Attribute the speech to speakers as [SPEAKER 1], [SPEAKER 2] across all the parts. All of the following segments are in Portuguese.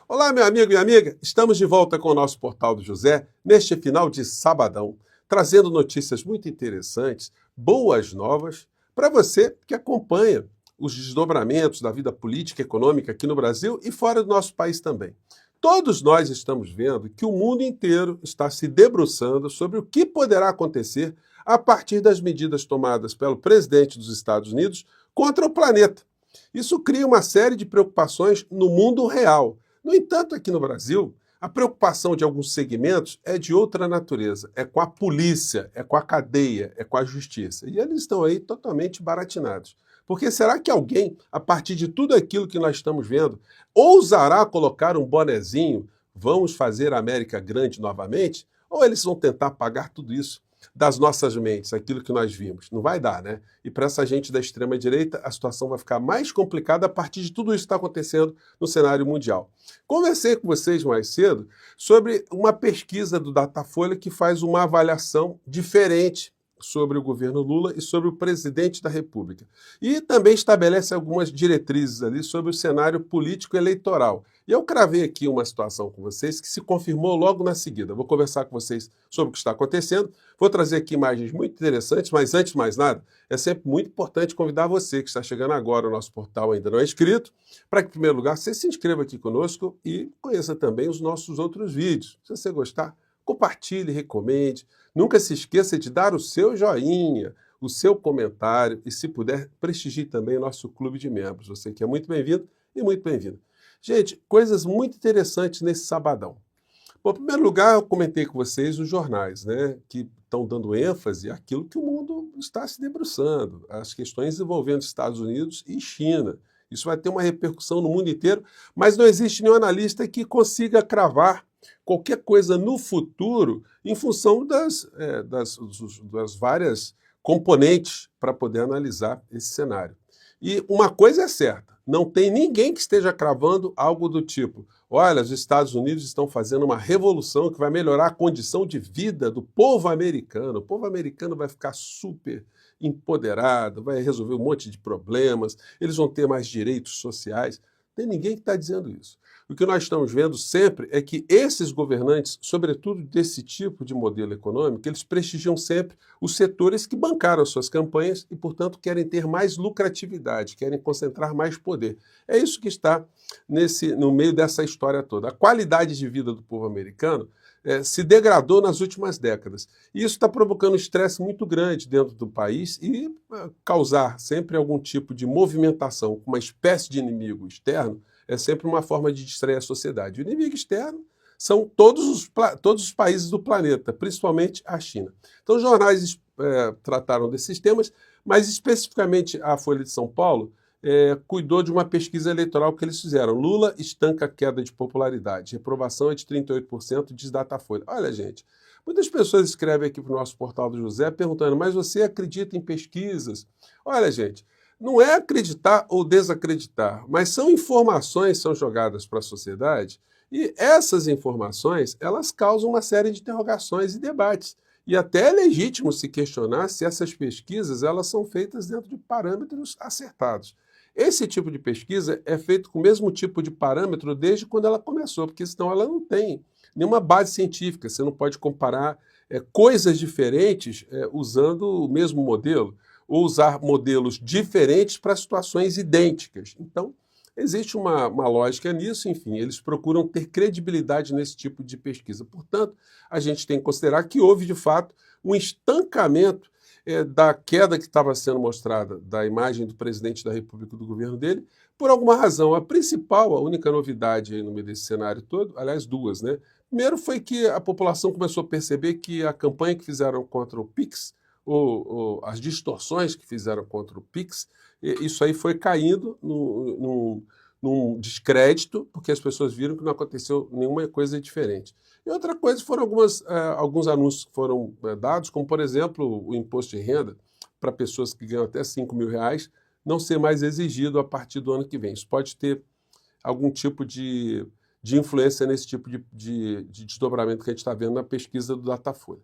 [SPEAKER 1] Olá, meu amigo e minha amiga. Estamos de volta com o nosso Portal do José, neste final de sabadão, trazendo notícias muito interessantes, boas novas, para você que acompanha os desdobramentos da vida política e econômica aqui no Brasil e fora do nosso país também. Todos nós estamos vendo que o mundo inteiro está se debruçando sobre o que poderá acontecer a partir das medidas tomadas pelo presidente dos Estados Unidos contra o planeta. Isso cria uma série de preocupações no mundo real. No entanto, aqui no Brasil, a preocupação de alguns segmentos é de outra natureza. É com a polícia, é com a cadeia, é com a justiça. E eles estão aí totalmente baratinados. Porque será que alguém, a partir de tudo aquilo que nós estamos vendo, ousará colocar um bonezinho, vamos fazer a América grande novamente? Ou eles vão tentar apagar tudo isso das nossas mentes, aquilo que nós vimos? Não vai dar, né? E para essa gente da extrema-direita, a situação vai ficar mais complicada a partir de tudo isso que está acontecendo no cenário mundial. Conversei com vocês mais cedo sobre uma pesquisa do Datafolha que faz uma avaliação diferente sobre o governo Lula e sobre o presidente da República. E também estabelece algumas diretrizes ali sobre o cenário político eleitoral. E eu cravei aqui uma situação com vocês que se confirmou logo na seguida. Vou conversar com vocês sobre o que está acontecendo. Vou trazer aqui imagens muito interessantes, mas antes de mais nada, é sempre muito importante convidar você que está chegando agora ao nosso portal, ainda não é inscrito, para que, em primeiro lugar, você se inscreva aqui conosco e conheça também os nossos outros vídeos. Se você gostar, compartilhe, recomende. Nunca se esqueça de dar o seu joinha, o seu comentário e, se puder, prestigie também o nosso clube de membros. Você que é muito bem-vindo e muito bem-vindo. Gente, coisas muito interessantes nesse sabadão. Bom, em primeiro lugar, eu comentei com vocês os jornais, né, que estão dando ênfase àquilo que o mundo está se debruçando, as questões envolvendo Estados Unidos e China. Isso vai ter uma repercussão no mundo inteiro, mas não existe nenhum analista que consiga cravar qualquer coisa no futuro em função das várias componentes para poder analisar esse cenário. E uma coisa é certa, não tem ninguém que esteja cravando algo do tipo: olha, os Estados Unidos estão fazendo uma revolução que vai melhorar a condição de vida do povo americano. O povo americano vai ficar super empoderado, vai resolver um monte de problemas, eles vão ter mais direitos sociais. Não tem ninguém que está dizendo isso. O que nós estamos vendo sempre é que esses governantes, sobretudo desse tipo de modelo econômico, eles prestigiam sempre os setores que bancaram suas campanhas e, portanto, querem ter mais lucratividade, querem concentrar mais poder. É isso que está no meio dessa história toda. A qualidade de vida do povo americano se degradou nas últimas décadas. E isso está provocando um estresse muito grande dentro do país e causar sempre algum tipo de movimentação com uma espécie de inimigo externo é sempre uma forma de distrair a sociedade. O inimigo externo são todos os países do planeta, principalmente a China. Então, os jornais trataram desses temas, mas especificamente a Folha de São Paulo cuidou de uma pesquisa eleitoral que eles fizeram. Lula estanca a queda de popularidade. Reprovação é de 38%, diz Datafolha. Olha, gente, muitas pessoas escrevem aqui para o nosso Portal do José perguntando: mas você acredita em pesquisas? Olha, gente, não é acreditar ou desacreditar, mas são informações que são jogadas para a sociedade e essas informações, elas causam uma série de interrogações e debates. E até é legítimo se questionar se essas pesquisas elas são feitas dentro de parâmetros acertados. Esse tipo de pesquisa é feito com o mesmo tipo de parâmetro desde quando ela começou, porque senão ela não tem nenhuma base científica. Você não pode comparar coisas diferentes usando o mesmo modelo, ou usar modelos diferentes para situações idênticas. Então, existe uma lógica nisso, enfim, eles procuram ter credibilidade nesse tipo de pesquisa. Portanto, a gente tem que considerar que houve, de fato, um estancamento da queda que estava sendo mostrada da imagem do presidente da República e do governo dele, por alguma razão. A principal, a única novidade aí no meio desse cenário todo, aliás, duas, né? Primeiro foi que a população começou a perceber que a campanha que fizeram contra o PIX, ou as distorções que fizeram contra o PIX, isso aí foi caindo num descrédito, porque as pessoas viram que não aconteceu nenhuma coisa diferente. E outra coisa foram alguns anúncios que foram dados, como, por exemplo, o imposto de renda para pessoas que ganham até R$ 5.000 não ser mais exigido a partir do ano que vem. Isso pode ter algum tipo de influência nesse tipo de desdobramento que a gente está vendo na pesquisa do Datafolha.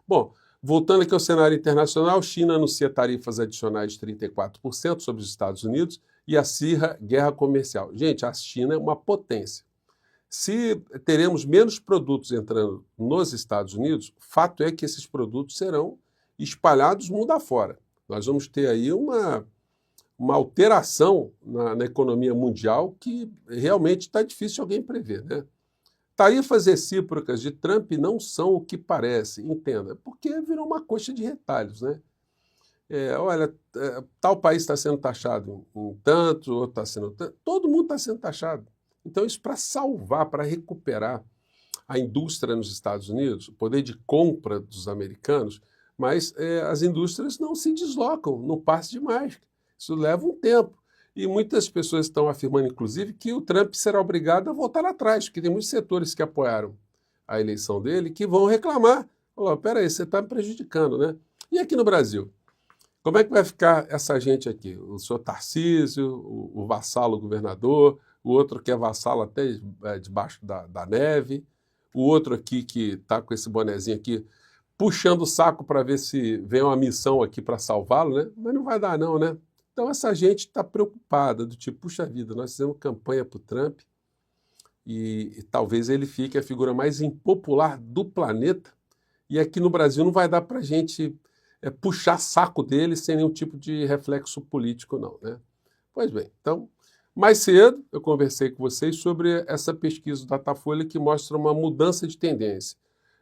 [SPEAKER 1] Bom, voltando aqui ao cenário internacional, China anuncia tarifas adicionais de 34% sobre os Estados Unidos e acirra guerra comercial. Gente, a China é uma potência. Se teremos menos produtos entrando nos Estados Unidos, fato é que esses produtos serão espalhados mundo afora. Nós vamos ter aí uma alteração na economia mundial que realmente está difícil alguém prever, né? Tarifas recíprocas de Trump não são o que parece, entenda, porque virou uma coxa de retalhos, né? Olha, tal país está sendo taxado em tanto, outro está sendo tanto, todo mundo está sendo taxado. Então isso para salvar, para recuperar a indústria nos Estados Unidos, o poder de compra dos americanos, mas as indústrias não se deslocam no passe de mágica. Isso leva um tempo. E muitas pessoas estão afirmando, inclusive, que o Trump será obrigado a voltar atrás, porque tem muitos setores que apoiaram a eleição dele que vão reclamar. Peraí, você está me prejudicando, né? E aqui no Brasil? Como é que vai ficar essa gente aqui? O senhor Tarcísio, o vassalo governador, o outro que é vassalo até debaixo da neve, o outro aqui que está com esse bonezinho aqui, puxando o saco para ver se vem uma missão aqui para salvá-lo, né? Mas não vai dar não, né? Então essa gente está preocupada, do tipo, puxa vida, nós fizemos campanha para o Trump e talvez ele fique a figura mais impopular do planeta e aqui no Brasil não vai dar para a gente puxar saco dele sem nenhum tipo de reflexo político não, né? Pois bem, então, mais cedo eu conversei com vocês sobre essa pesquisa do Datafolha que mostra uma mudança de tendência.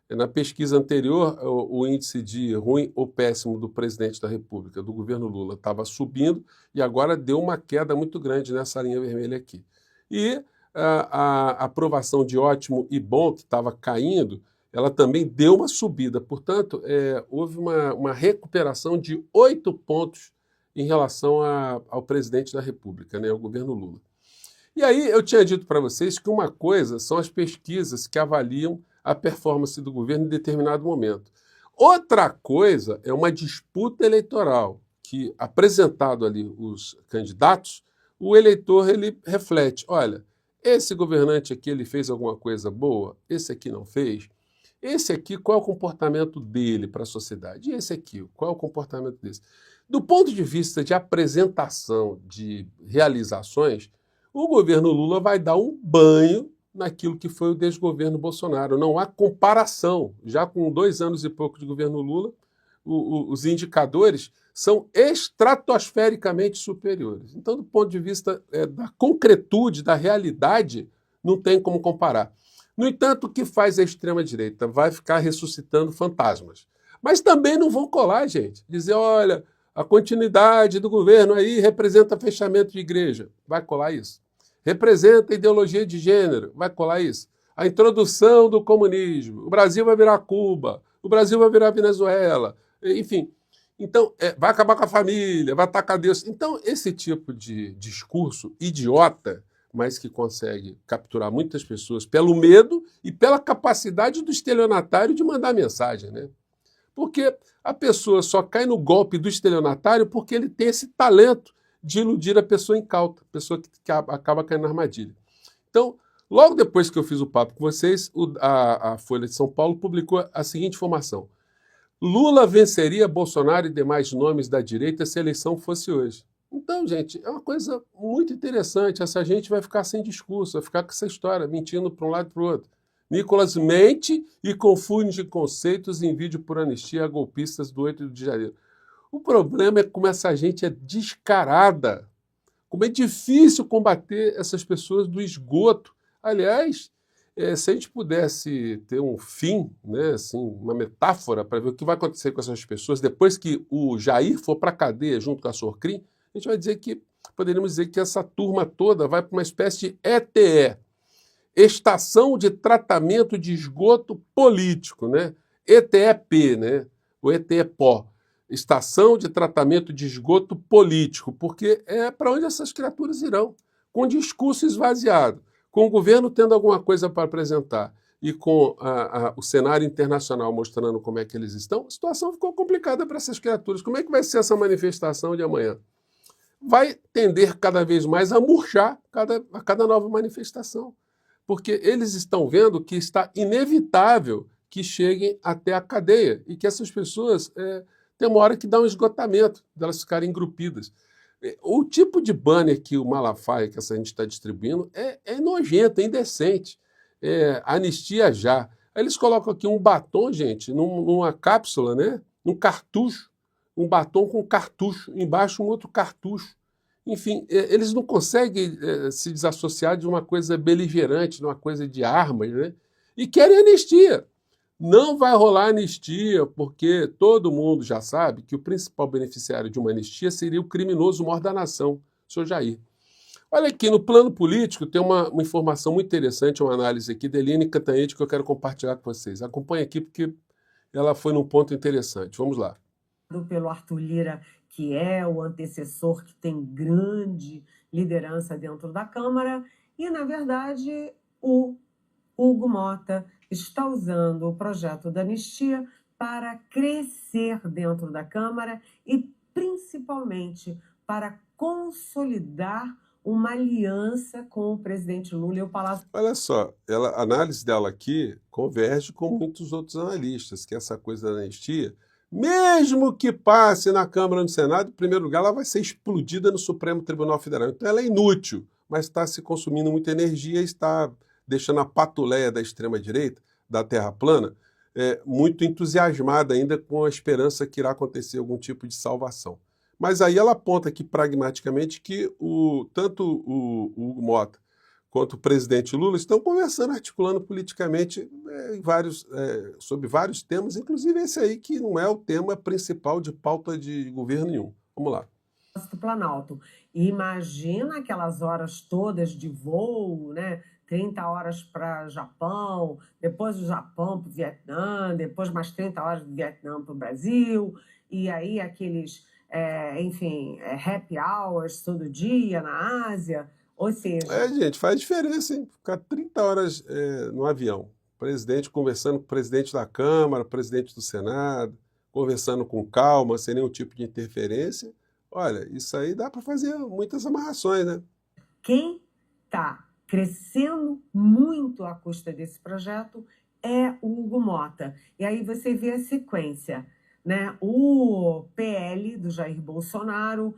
[SPEAKER 1] Na pesquisa anterior, o índice de ruim ou péssimo do presidente da República, do governo Lula, estava subindo e agora deu uma queda muito grande nessa linha vermelha aqui. E a aprovação de ótimo e bom, que estava caindo, ela também deu uma subida. Portanto, houve uma recuperação de 8 pontos em relação ao presidente da República, né, ao governo Lula. E aí eu tinha dito para vocês que uma coisa são as pesquisas que avaliam a performance do governo em determinado momento. Outra coisa é uma disputa eleitoral, que, apresentado ali os candidatos, o eleitor ele reflete, olha, esse governante aqui ele fez alguma coisa boa, esse aqui não fez, esse aqui qual é o comportamento dele para a sociedade, e esse aqui, qual é o comportamento desse? Do ponto de vista de apresentação de realizações, o governo Lula vai dar um banho naquilo que foi o desgoverno Bolsonaro. Não há comparação. Já com 2 anos e pouco de governo Lula, os indicadores são estratosfericamente superiores. Então, do ponto de vista da concretude, da realidade, não tem como comparar. No entanto, o que faz a extrema-direita? Vai ficar ressuscitando fantasmas. Mas também não vão colar, gente. Dizer, olha, a continuidade do governo aí representa fechamento de igreja. Vai colar isso? Representa ideologia de gênero. Vai colar isso? A introdução do comunismo. O Brasil vai virar Cuba. O Brasil vai virar Venezuela. Enfim. Então, vai acabar com a família, vai atacar Deus. Então, esse tipo de discurso idiota, mas que consegue capturar muitas pessoas pelo medo e pela capacidade do estelionatário de mandar mensagem, né? Porque a pessoa só cai no golpe do estelionatário porque ele tem esse talento de iludir a pessoa incauta, a pessoa que acaba caindo na armadilha. Então, logo depois que eu fiz o papo com vocês, a Folha de São Paulo publicou a seguinte informação. Lula venceria Bolsonaro e demais nomes da direita se a eleição fosse hoje. Então, gente, é uma coisa muito interessante. Essa gente vai ficar sem discurso, vai ficar com essa história, mentindo para um lado e para o outro. Nicolas mente e confunde conceitos em vídeo por anistia a golpistas do 8 de janeiro. O problema é como essa gente é descarada, como é difícil combater essas pessoas do esgoto. Aliás, se a gente pudesse ter um fim, né, assim, uma metáfora para ver o que vai acontecer com essas pessoas depois que o Jair for para a cadeia junto com a Sorcrim, a gente vai dizer que, poderíamos dizer que essa turma toda vai para uma espécie de ETE, Estação de Tratamento de Esgoto Político, né? ETEP, né? O ETEPO, Estação de Tratamento de Esgoto Político, porque é para onde essas criaturas irão, com discurso esvaziado, com o governo tendo alguma coisa para apresentar e com o cenário internacional mostrando como é que eles estão, a situação ficou complicada para essas criaturas. Como é que vai ser essa manifestação de amanhã? Vai tender cada vez mais a murchar a cada nova manifestação. Porque eles estão vendo que está inevitável que cheguem até a cadeia e que essas pessoas tem uma hora que dá um esgotamento, delas ficarem engrupidas. O tipo de banner que o Malafaia, que essa gente está distribuindo, é nojento, é indecente. anistia já. Aí eles colocam aqui um batom, gente, numa cápsula, né? Um cartucho, um batom com cartucho, embaixo um outro cartucho. Enfim, eles não conseguem se desassociar de uma coisa beligerante, de uma coisa de armas, né? E querem anistia. Não vai rolar anistia, porque todo mundo já sabe que o principal beneficiário de uma anistia seria o criminoso mor da nação, o senhor Jair. Olha aqui, no plano político tem uma informação muito interessante, uma análise aqui da Eliane Cantanhede que eu quero compartilhar com vocês. Acompanhe aqui porque ela foi num ponto interessante. Vamos lá.
[SPEAKER 2] Pelo Arthur Lira, que é o antecessor que tem grande liderança dentro da Câmara, e, na verdade, o Hugo Mota está usando o projeto da anistia para crescer dentro da Câmara e, principalmente, para consolidar uma aliança com o presidente Lula e o Palácio.
[SPEAKER 1] Olha só, a análise dela aqui converge com muitos outros analistas, que essa coisa da anistia, mesmo que passe na Câmara ou no Senado, em primeiro lugar, ela vai ser explodida no Supremo Tribunal Federal. Então ela é inútil, mas está se consumindo muita energia e está deixando a patuleia da extrema-direita, da terra plana, muito entusiasmada ainda com a esperança que irá acontecer algum tipo de salvação. Mas aí ela aponta aqui pragmaticamente que tanto o Hugo Mota quanto o presidente Lula estão conversando, articulando politicamente sobre vários temas, inclusive esse aí que não é o tema principal de pauta de governo nenhum. Vamos lá.
[SPEAKER 2] Do Planalto. E imagina aquelas horas todas de voo, né? 30 horas para o Japão, depois do Japão para o Vietnã, depois mais 30 horas do Vietnã para o Brasil, e aí aqueles, happy hours todo dia na Ásia, ou seja...
[SPEAKER 1] gente, faz diferença, hein? Ficar 30 horas no avião, presidente conversando com o presidente da Câmara, presidente do Senado, conversando com calma, sem nenhum tipo de interferência. Olha, isso aí dá para fazer muitas amarrações, né?
[SPEAKER 2] Quem está crescendo muito à custa desse projeto é o Hugo Mota. E aí você vê a sequência, né? O PL do Jair Bolsonaro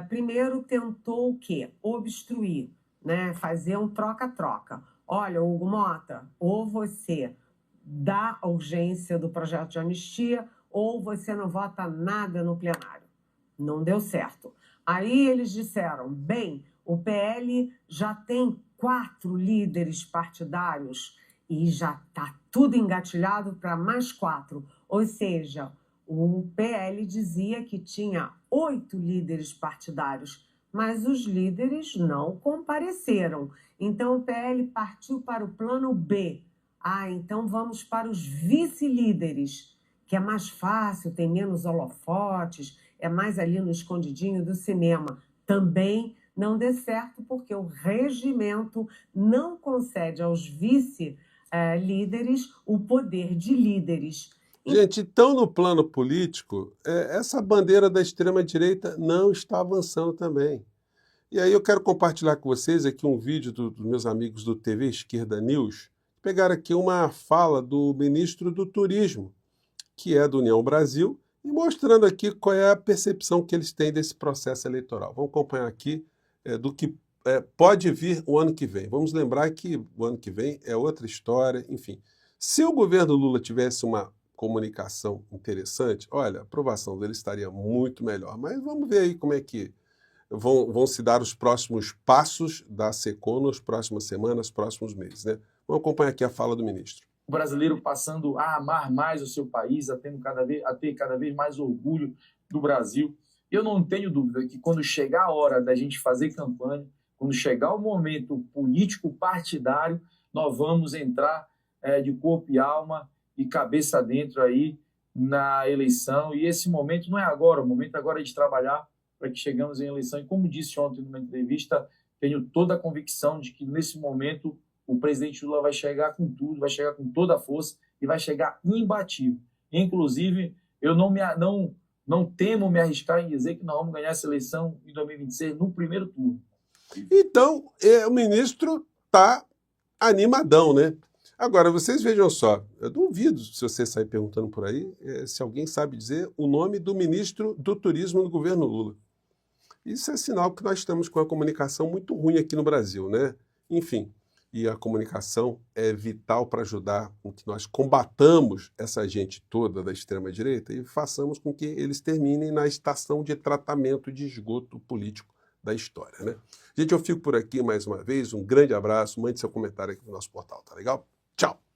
[SPEAKER 2] primeiro tentou o quê? Obstruir, né? Fazer um troca-troca. Olha, Hugo Mota, ou você dá a urgência do projeto de anistia ou você não vota nada no plenário. Não deu certo. Aí eles disseram, bem, o PL já tem 4 líderes partidários e já está tudo engatilhado para mais 4. Ou seja, o PL dizia que tinha 8 líderes partidários, mas os líderes não compareceram. Então o PL partiu para o plano B. Então vamos para os vice-líderes, que é mais fácil, tem menos holofotes, é mais ali no escondidinho do cinema. Também não deu certo porque o regimento não concede aos vice-líderes o poder de líderes.
[SPEAKER 1] Gente, então no plano político, essa bandeira da extrema-direita não está avançando também. E aí eu quero compartilhar com vocês aqui um vídeo dos meus amigos do TV Esquerda News, pegaram aqui uma fala do ministro do Turismo, que é do União Brasil, e mostrando aqui qual é a percepção que eles têm desse processo eleitoral. Vamos acompanhar aqui do que pode vir o ano que vem. Vamos lembrar que o ano que vem é outra história, enfim. Se o governo Lula tivesse uma comunicação interessante, olha, a aprovação dele estaria muito melhor. Mas vamos ver aí como é que vão se dar os próximos passos da SECOM nas próximas semanas, próximos meses, né? Vamos acompanhar aqui a fala do ministro.
[SPEAKER 3] O brasileiro passando a amar mais o seu país, a ter cada vez mais orgulho do Brasil. Eu não tenho dúvida que quando chegar a hora da gente fazer campanha, quando chegar o momento político partidário, nós vamos entrar de corpo e alma e cabeça dentro aí na eleição. E esse momento não é agora, o momento agora é de trabalhar para que chegamos em eleição. E como disse ontem numa entrevista, tenho toda a convicção de que nesse momento o presidente Lula vai chegar com tudo, vai chegar com toda a força e vai chegar imbatível. Inclusive, eu não temo me arriscar em dizer que nós vamos ganhar essa eleição em 2026 no primeiro turno.
[SPEAKER 1] Então, o ministro está animadão, né? Agora, vocês vejam só, eu duvido se você sair perguntando por aí, se alguém sabe dizer o nome do ministro do Turismo no governo Lula. Isso é sinal que nós estamos com uma comunicação muito ruim aqui no Brasil, né? Enfim, E a comunicação é vital para ajudar com que nós combatamos essa gente toda da extrema-direita e façamos com que eles terminem na estação de tratamento de esgoto político da história, né? Gente, eu fico por aqui mais uma vez. Um grande abraço. Mande seu comentário aqui no nosso portal, tá legal? Tchau!